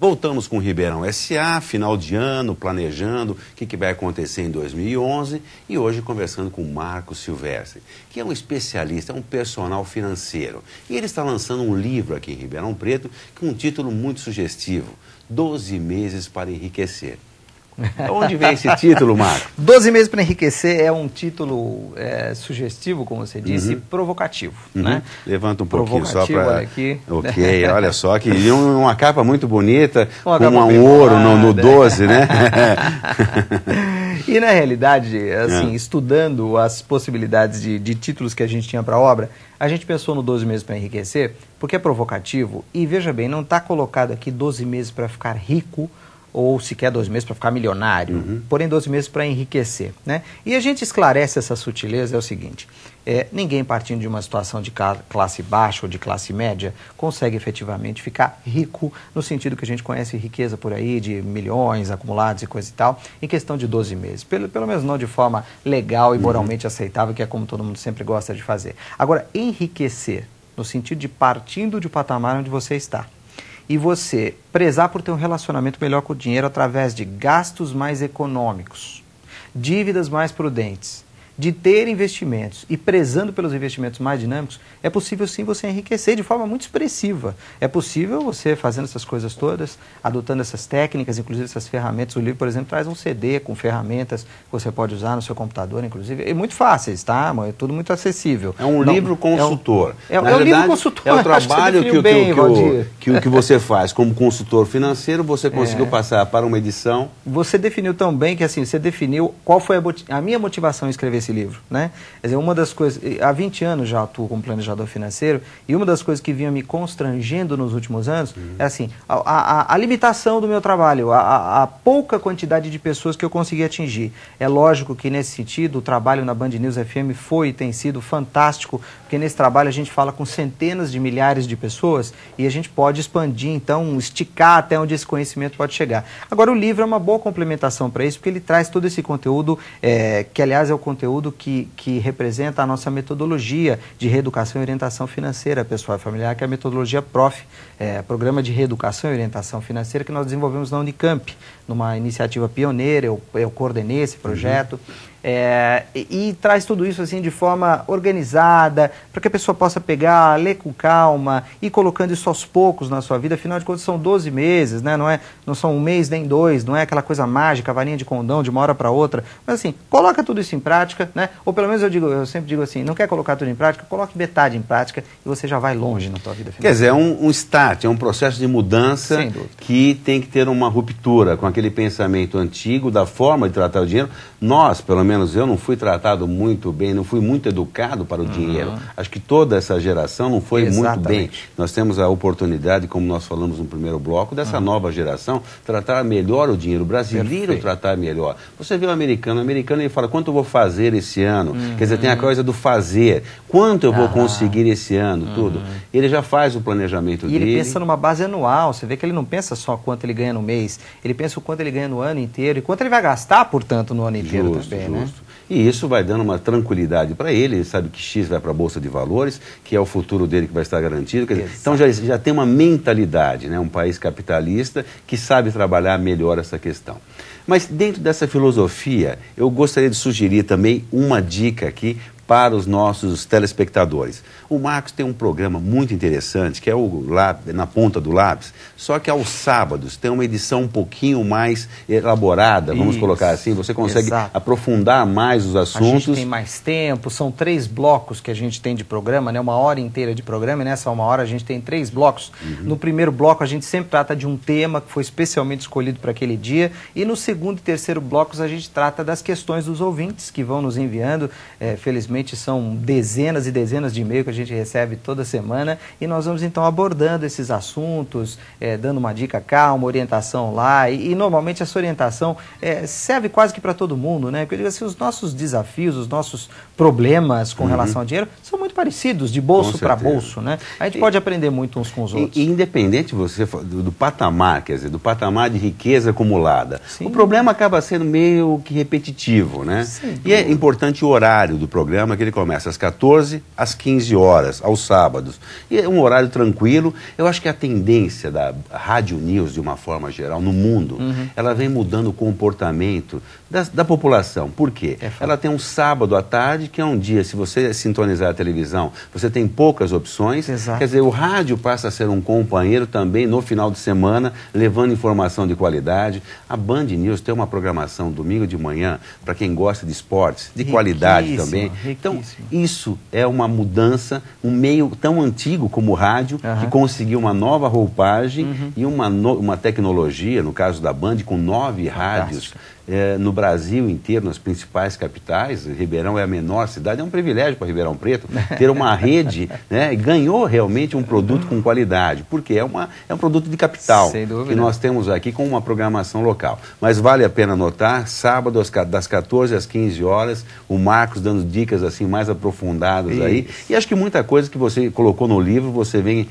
Voltamos com o Ribeirão S.A., final de ano, planejando o que vai acontecer em 2011 e hoje conversando com o Marcos Silvestre, que é um especialista, é um personal financeiro. E ele está lançando um livro aqui em Ribeirão Preto com um título muito sugestivo, 12 meses para enriquecer. Onde vem esse título, Marcos? 12 meses para enriquecer é um título sugestivo, como você disse, provocativo. Né? Levanta um pouquinho só para... Olha aqui. Ok, olha só, que uma capa muito bonita, com um ouro no 12, né? E na realidade, assim, estudando as possibilidades de títulos que a gente tinha para a obra, a gente pensou no 12 meses para enriquecer, porque é provocativo e, veja bem, não está colocado aqui 12 meses para ficar rico, ou sequer 12 meses para ficar milionário, porém 12 meses para enriquecer. Né? E a gente esclarece essa sutileza, é o seguinte, ninguém partindo de uma situação de classe baixa ou de classe média consegue efetivamente ficar rico, no sentido que a gente conhece riqueza por aí, de milhões acumulados e coisa e tal, em questão de 12 meses. Pelo menos não de forma legal e moralmente aceitável, que é como todo mundo sempre gosta de fazer. Agora, enriquecer, no sentido de partindo de patamar onde você está, e você prezar por ter um relacionamento melhor com o dinheiro através de gastos mais econômicos, dívidas mais prudentes, de ter investimentos e prezando pelos investimentos mais dinâmicos, é possível sim você enriquecer de forma muito expressiva. É possível você fazendo essas coisas todas, adotando essas técnicas, inclusive essas ferramentas. O livro, por exemplo, traz um CD com ferramentas que você pode usar no seu computador, inclusive. É muito fáceis, tá? É tudo muito acessível. É um livro consultor. É um livro consultor. É o trabalho que você faz como consultor financeiro, você conseguiu passar para uma edição. Você definiu tão bem que assim, você definiu qual foi a minha motivação em escrever esse livro, né? Quer dizer, uma das coisas, há 20 anos já atuo como planejador financeiro e uma das coisas que vinha me constrangendo nos últimos anos é assim, a limitação do meu trabalho, a pouca quantidade de pessoas que eu consegui atingir. É lógico que nesse sentido o trabalho na Band News FM foi e tem sido fantástico, porque nesse trabalho a gente fala com centenas de milhares de pessoas e a gente pode expandir, então, esticar até onde esse conhecimento pode chegar. Agora, o livro é uma boa complementação para isso, porque ele traz todo esse conteúdo, que aliás é o conteúdo que representa a nossa metodologia de reeducação e orientação financeira pessoal e familiar, que é a metodologia PROF, Programa de Reeducação e Orientação Financeira, que nós desenvolvemos na Unicamp, numa iniciativa pioneira. Eu coordenei esse projeto. E traz tudo isso assim de forma organizada, para que a pessoa possa pegar, ler com calma e colocando isso aos poucos na sua vida. Afinal de contas são 12 meses, né? Não são um mês nem dois, não é aquela coisa mágica, varinha de condão de uma hora para outra, mas assim, coloca tudo isso em prática, né? Ou pelo menos eu sempre digo assim, não quer colocar tudo em prática, coloque metade em prática e você já vai longe na sua vida financeira. Quer dizer, é um start, é um processo de mudança que tem que ter uma ruptura com aquele pensamento antigo da forma de tratar o dinheiro. Nós, pelo menos eu, não fui tratado muito bem, não fui muito educado para o dinheiro. Acho que toda essa geração não foi muito bem. Nós temos a oportunidade, como nós falamos no primeiro bloco, dessa nova geração tratar melhor o dinheiro, o brasileiro tratar melhor. Você vê o americano ele fala, quanto eu vou fazer esse ano? Quer dizer, tem a coisa do fazer. Quanto eu vou conseguir esse ano, tudo. Ele já faz o planejamento dele. E ele pensa numa base anual, você vê que ele não pensa só quanto ele ganha no mês, ele pensa o quanto ele ganha no ano inteiro e quanto ele vai gastar, portanto, no ano inteiro também, né? E isso vai dando uma tranquilidade para ele sabe que X vai para a Bolsa de Valores, que é o futuro dele que vai estar garantido. Quer dizer, então já tem uma mentalidade, né? Um país capitalista que sabe trabalhar melhor essa questão. Mas dentro dessa filosofia, eu gostaria de sugerir também uma dica aqui para os nossos telespectadores. O Marcos tem um programa muito interessante, que é o Na Ponta do Lápis, só que aos sábados tem uma edição um pouquinho mais elaborada, vamos colocar assim, você consegue aprofundar mais os assuntos. A gente tem mais tempo, são 3 blocos que a gente tem de programa, né? 1 hora inteira de programa, e nessa 1 hora a gente tem 3 blocos. No primeiro bloco a gente sempre trata de um tema que foi especialmente escolhido para aquele dia, e no segundo e terceiro blocos a gente trata das questões dos ouvintes que vão nos enviando, felizmente são dezenas e dezenas de e-mails que a gente recebe toda semana e nós vamos então abordando esses assuntos, dando uma dica calma, orientação lá e normalmente essa orientação serve quase que para todo mundo, né? Porque eu digo assim, os nossos desafios, os nossos problemas com relação ao dinheiro são muito parecidos, de bolso para bolso, né? A gente pode aprender muito uns com os outros. E independente do patamar, quer dizer, do patamar de riqueza acumulada, o problema acaba sendo meio que repetitivo, né? E é importante o horário do programa, programa que ele começa às 14 às 15 horas, aos sábados. E é um horário tranquilo. Eu acho que a tendência da Rádio News, de uma forma geral, no mundo, ela vem mudando o comportamento da população. Por quê? Ela tem um sábado à tarde, que é um dia, se você sintonizar a televisão, você tem poucas opções. Exato. Quer dizer, o rádio passa a ser um companheiro também no final de semana, levando informação de qualidade. A Band News tem uma programação domingo de manhã, para quem gosta de esportes, de qualidade também. Então, isso é uma mudança, um meio tão antigo como o rádio, que conseguiu uma nova roupagem e uma tecnologia, no caso da Band, com 9 rádios. No Brasil inteiro, nas principais capitais. Ribeirão é a menor cidade, é um privilégio para Ribeirão Preto ter uma rede, né, e ganhou realmente um produto com qualidade, porque é um produto de capital que nós temos aqui com uma programação local. Mas vale a pena notar, sábado das 14 às 15 horas, o Marcos dando dicas assim mais aprofundadas aí, e acho que muita coisa que você colocou no livro, você vem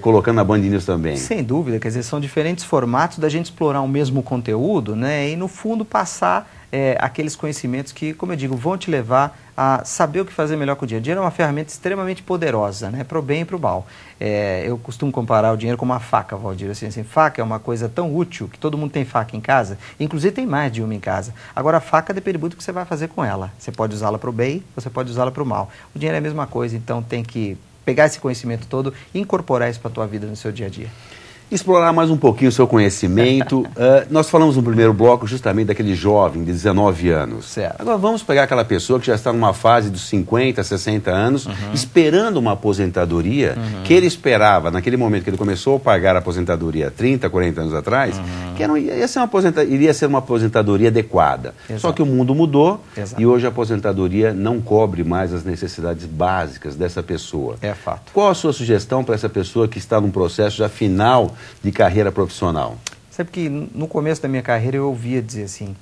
colocando na Band News também. Sem dúvida, quer dizer, são diferentes formatos da gente explorar o mesmo conteúdo, né, e no fundo passar aqueles conhecimentos que, como eu digo, vão te levar a saber o que fazer melhor com o dinheiro. O dinheiro é uma ferramenta extremamente poderosa, né, para o bem e para o mal. Eu costumo comparar o dinheiro com uma faca, Valdir. Assim, faca é uma coisa tão útil que todo mundo tem faca em casa, inclusive tem mais de uma em casa. Agora, a faca depende muito do que você vai fazer com ela. Você pode usá-la para o bem, você pode usá-la para o mal. O dinheiro é a mesma coisa, então tem que pegar esse conhecimento todo e incorporar isso para a tua vida no seu dia a dia. Explorar mais um pouquinho o seu conhecimento. Nós falamos no primeiro bloco justamente daquele jovem de 19 anos. Certo. Agora vamos pegar aquela pessoa que já está numa fase dos 50, 60 anos, esperando uma aposentadoria que ele esperava, naquele momento que ele começou a pagar a aposentadoria 30, 40 anos atrás, que iria ser uma aposentadoria adequada. Exato. Só que o mundo mudou. Exato. E hoje a aposentadoria não cobre mais as necessidades básicas dessa pessoa. É fato. Qual a sua sugestão para essa pessoa que está num processo já final de carreira profissional? Sabe que no começo da minha carreira eu ouvia dizer assim,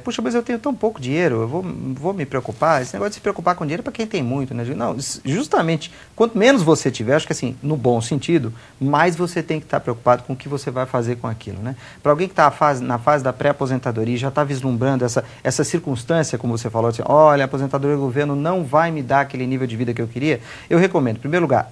puxa, mas eu tenho tão pouco dinheiro, eu vou me preocupar. Esse negócio de se preocupar com dinheiro é para quem tem muito, né? Não, justamente, quanto menos você tiver, acho que assim, no bom sentido, mais você tem que estar preocupado com o que você vai fazer com aquilo, né? Para alguém que está na fase da pré-aposentadoria e já está vislumbrando essa circunstância, como você falou, assim, olha, a aposentadoria do governo não vai me dar aquele nível de vida que eu queria, eu recomendo, em primeiro lugar,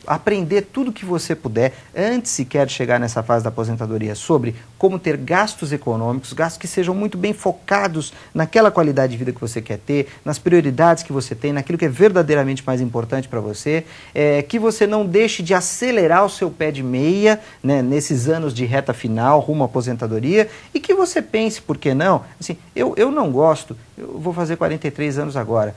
aprender tudo que você puder, antes sequer de chegar nessa fase da aposentadoria, sobre como ter gastos econômicos, gastos que sejam muito bem focados naquela qualidade de vida que você quer ter, nas prioridades que você tem, naquilo que é verdadeiramente mais importante para você, que você não deixe de acelerar o seu pé de meia, né, nesses anos de reta final, rumo à aposentadoria, e que você pense, por que não? Assim, eu não gosto, eu vou fazer 43 anos agora,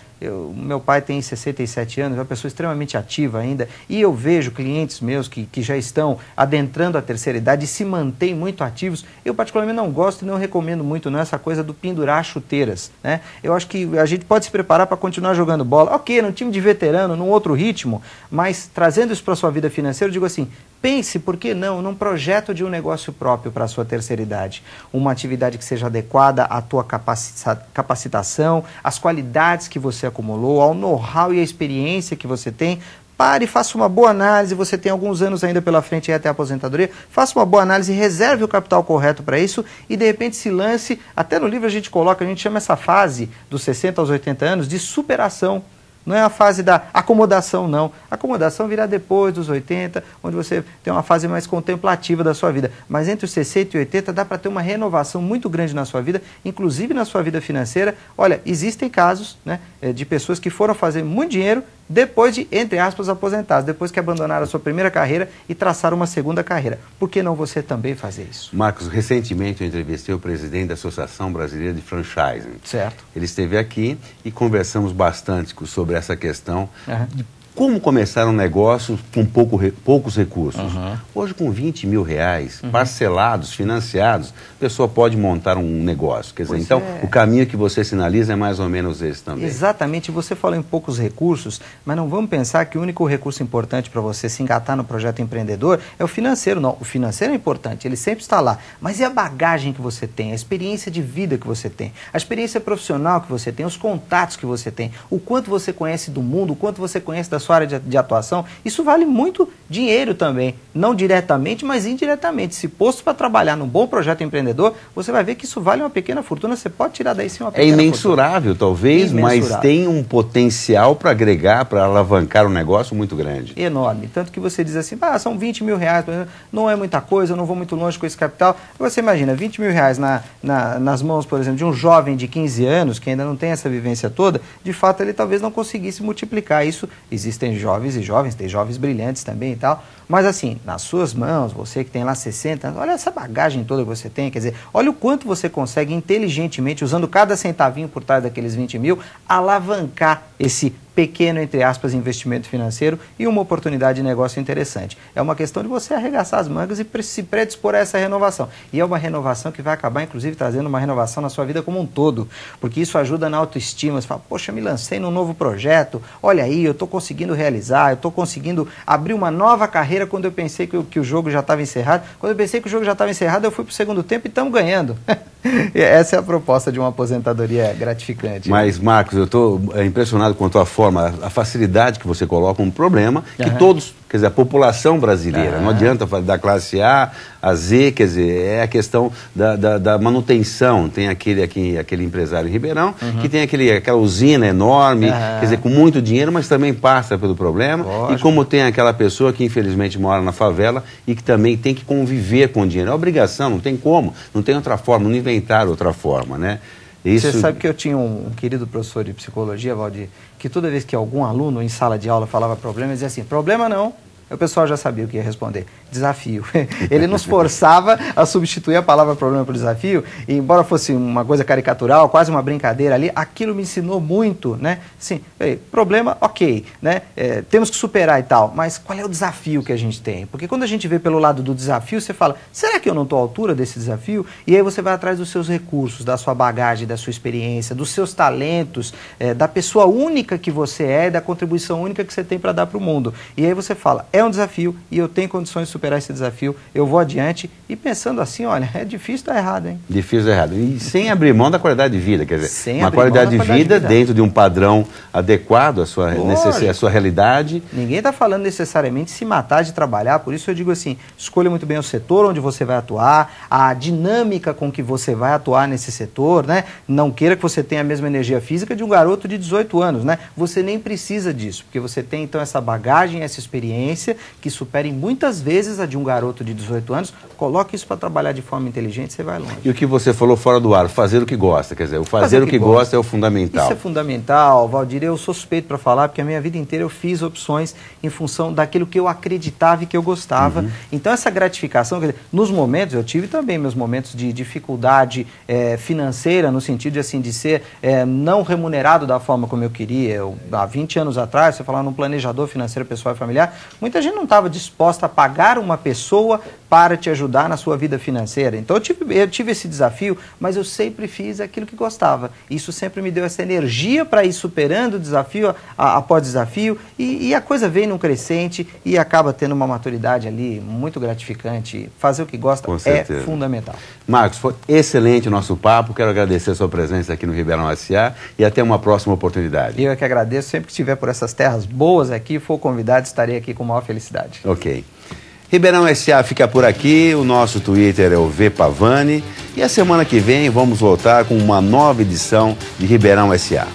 meu pai tem 67 anos, é uma pessoa extremamente ativa ainda, e eu vejo clientes meus que já estão adentrando a terceira idade e se mantêm muito ativos. Eu particularmente não gosto e não recomendo muito não, essa coisa do pendurar chuteiras, né? Eu acho que a gente pode se preparar para continuar jogando bola, ok, num time de veterano, num outro ritmo, mas trazendo isso para a sua vida financeira, eu digo assim, pense, por que não, num projeto de um negócio próprio para a sua terceira idade. Uma atividade que seja adequada à tua capacitação, às qualidades que você acumulou, ao know-how e à experiência que você tem. Pare, faça uma boa análise, você tem alguns anos ainda pela frente até a aposentadoria, faça uma boa análise, reserve o capital correto para isso e de repente se lance, até no livro a gente chama essa fase dos 60 aos 80 anos de superação. Não é a fase da acomodação, não. A acomodação virá depois dos 80, onde você tem uma fase mais contemplativa da sua vida. Mas entre os 60 e 80 dá para ter uma renovação muito grande na sua vida, inclusive na sua vida financeira. Olha, existem casos, né, de pessoas que foram fazer muito dinheiro depois de, entre aspas, aposentados, depois que abandonaram a sua primeira carreira e traçaram uma segunda carreira. Por que não você também fazer isso? Marcos, recentemente eu entrevistei o presidente da Associação Brasileira de Franchising. Certo. Ele esteve aqui e conversamos bastante sobre essa questão de como começar um negócio com poucos recursos. Hoje, com 20 mil reais, parcelados, financiados, a pessoa pode montar um negócio. Quer dizer, então, o caminho que você sinaliza é mais ou menos esse também. Exatamente. Você falou em poucos recursos, mas não vamos pensar que o único recurso importante para você se engatar no projeto empreendedor é o financeiro. Não, o financeiro é importante, ele sempre está lá. Mas e a bagagem que você tem, a experiência de vida que você tem, a experiência profissional que você tem, os contatos que você tem, o quanto você conhece do mundo, o quanto você conhece da sua área de atuação, isso vale muito dinheiro também, não diretamente, mas indiretamente. Se posto para trabalhar num bom projeto empreendedor, você vai ver que isso vale uma pequena fortuna, você pode tirar daí sim uma pequena fortuna. É imensurável, talvez, mas tem um potencial para agregar, para alavancar um negócio muito grande. Enorme. Tanto que você diz assim, são 20 mil reais, não é muita coisa, eu não vou muito longe com esse capital. Você imagina, 20 mil reais nas mãos, por exemplo, de um jovem de 15 anos, que ainda não tem essa vivência toda, de fato ele talvez não conseguisse multiplicar isso. Existem jovens e jovens, tem jovens brilhantes também e tal, mas assim, nas suas mãos, você que tem lá 60 anos, olha essa bagagem toda que você tem, quer dizer, olha o quanto você consegue inteligentemente, usando cada centavinho por trás daqueles 20 mil, alavancar esse pequeno, entre aspas, investimento financeiro e uma oportunidade de negócio interessante. É uma questão de você arregaçar as mangas e se predispor a essa renovação. E é uma renovação que vai acabar, inclusive, trazendo uma renovação na sua vida como um todo, porque isso ajuda na autoestima. Você fala, poxa, me lancei num novo projeto, olha aí, eu estou conseguindo realizar, eu estou conseguindo abrir uma nova carreira quando eu pensei que o jogo já estava encerrado. Quando eu pensei que o jogo já estava encerrado, eu fui para o segundo tempo e estamos ganhando. Essa é a proposta de uma aposentadoria gratificante. Mas, Marcos, eu estou impressionado com a tua forma, a facilidade que você coloca um problema que todos, quer dizer, a população brasileira, não adianta falar da classe A a Z, quer dizer, é a questão da manutenção. Tem aquele empresário em Ribeirão que tem aquela usina enorme, quer dizer, com muito dinheiro, mas também passa pelo problema. Lógico. E como tem aquela pessoa que infelizmente mora na favela e que também tem que conviver com o dinheiro. É obrigação, não tem como, não tem outra forma, não inventaram outra forma, né? Isso... Você sabe que eu tinha um querido professor de psicologia, Valdir, que toda vez que algum aluno em sala de aula falava problema, ele dizia assim, problema não. O pessoal já sabia o que ia responder. Desafio. Ele nos forçava a substituir a palavra problema por desafio, e embora fosse uma coisa caricatural, quase uma brincadeira ali, aquilo me ensinou muito, né? Sim, problema, ok, né? Temos que superar e tal, mas qual é o desafio que a gente tem? Porque quando a gente vê pelo lado do desafio, você fala, será que eu não estou à altura desse desafio? E aí você vai atrás dos seus recursos, da sua bagagem, da sua experiência, dos seus talentos, da pessoa única que você é, da contribuição única que você tem para dar para o mundo. E aí você fala, é um desafio e eu tenho condições de superar esse desafio, eu vou adiante e pensando assim, olha, é difícil dar errado, hein? Difícil dar errado. E sem abrir mão da qualidade de vida, quer dizer, uma qualidade de vida dentro de um padrão adequado à sua necessidade, à sua realidade. Ninguém está falando necessariamente se matar de trabalhar, por isso eu digo assim, escolha muito bem o setor onde você vai atuar, a dinâmica com que você vai atuar nesse setor, né? Não queira que você tenha a mesma energia física de um garoto de 18 anos, né? Você nem precisa disso, porque você tem então essa bagagem, essa experiência que superem muitas vezes a de um garoto de 18 anos, coloque isso para trabalhar de forma inteligente, você vai longe. E o que você falou fora do ar, fazer o que gosta, quer dizer, o fazer o que gosta é o fundamental. Isso é fundamental, Valdir, eu sou suspeito para falar, porque a minha vida inteira eu fiz opções em função daquilo que eu acreditava e que eu gostava. Então essa gratificação, quer dizer, nos momentos, eu tive também meus momentos de dificuldade financeira, no sentido de, assim, de ser não remunerado da forma como eu queria. Há 20 anos atrás, você falava num planejador financeiro pessoal e familiar, muita gente não estava disposta a pagar uma pessoa para te ajudar na sua vida financeira. Então eu tive esse desafio, mas eu sempre fiz aquilo que gostava. Isso sempre me deu essa energia para ir superando o desafio após desafio, e a coisa vem num crescente e acaba tendo uma maturidade ali muito gratificante. Fazer o que gosta é fundamental. Marcos, foi excelente o nosso papo. Quero agradecer a sua presença aqui no Ribeirão S.A. e até uma próxima oportunidade. Eu é que agradeço. Sempre que estiver por essas terras boas aqui, for convidado, estarei aqui com maior felicidade. Ok. Ribeirão S.A. fica por aqui, o nosso Twitter é o VPavani e a semana que vem vamos voltar com uma nova edição de Ribeirão S.A.